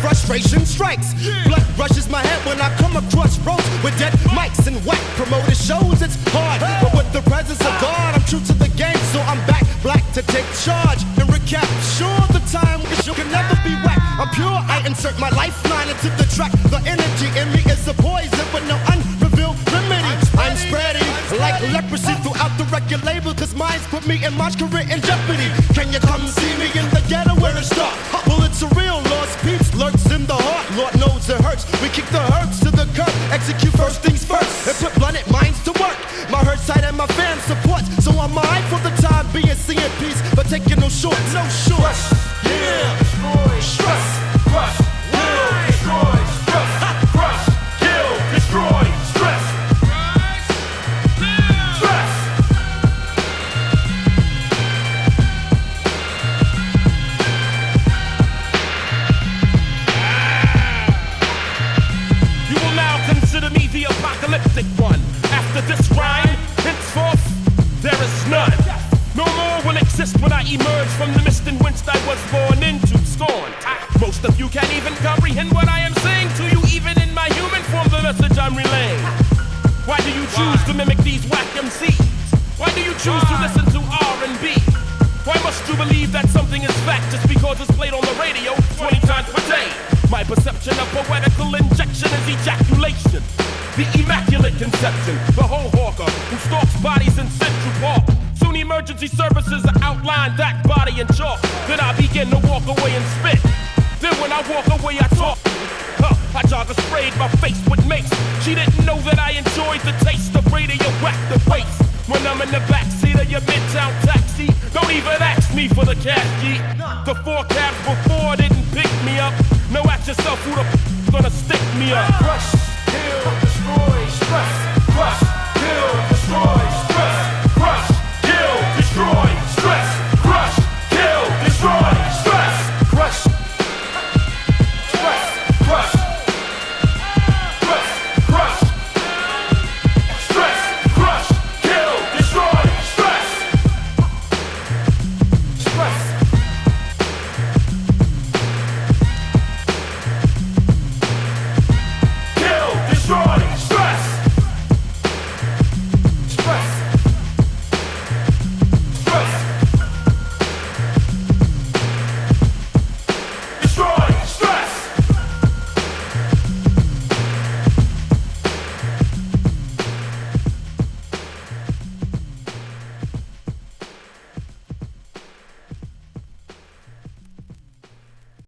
Frustration strikes. Blood rushes my head when I come across roads with dead mics and whack promoted shows. It's hard, but with the presence of God, I'm true to the game, so I'm back black to take charge and recap. Sure, the time you can never be whack. I'm pure. I insert my lifeline into the track. The energy in me is a poison with no unrevealed remedy. I'm spreading like leprosy throughout the record label, 'cause mine's put me and my career in jeopardy. Can you come see me in the ghetto where it start? Well, it's a real lost peeps lurks in the heart. Lord knows it hurts. We kick the herbs to the curb. Execute first things first and put blunted minds to work. My hurt side and my fan support, so I'm mine for the time being. Seeing peace, but taking no shorts. No shorts. Yeah. Destroy. Stress. Crush. Kill. Destroy. Stress. Crush. Kill. Destroy. Stress. Stress. You will now consider me the apocalyptic one. After this rhyme, henceforth, there is none. No more will exist when I emerge from the mist in which I was born into scorn. Most of you can't even comprehend what I am saying to you, even in my human form, the message I'm relaying. Why do you choose to mimic these whack MCs? Why do you choose to listen to R&B? Why must you believe that something is fact just because it's played on the radio 20 times per day? My perception of poetical injection is ejaculation. The immaculate conception, the whole hawker who stalks bodies in Central Park. Soon emergency services outline that body in chalk. Then I begin to walk away and spit. Then when I walk away I talk. I jogger sprayed my face with mace. She didn't know that I enjoyed the taste of radioactive waste. When I'm in the backseat of your midtown taxi, don't even ask me for the cash key. The 4 cabs before didn't pick me up. Now ask yourself who the gonna stick me up.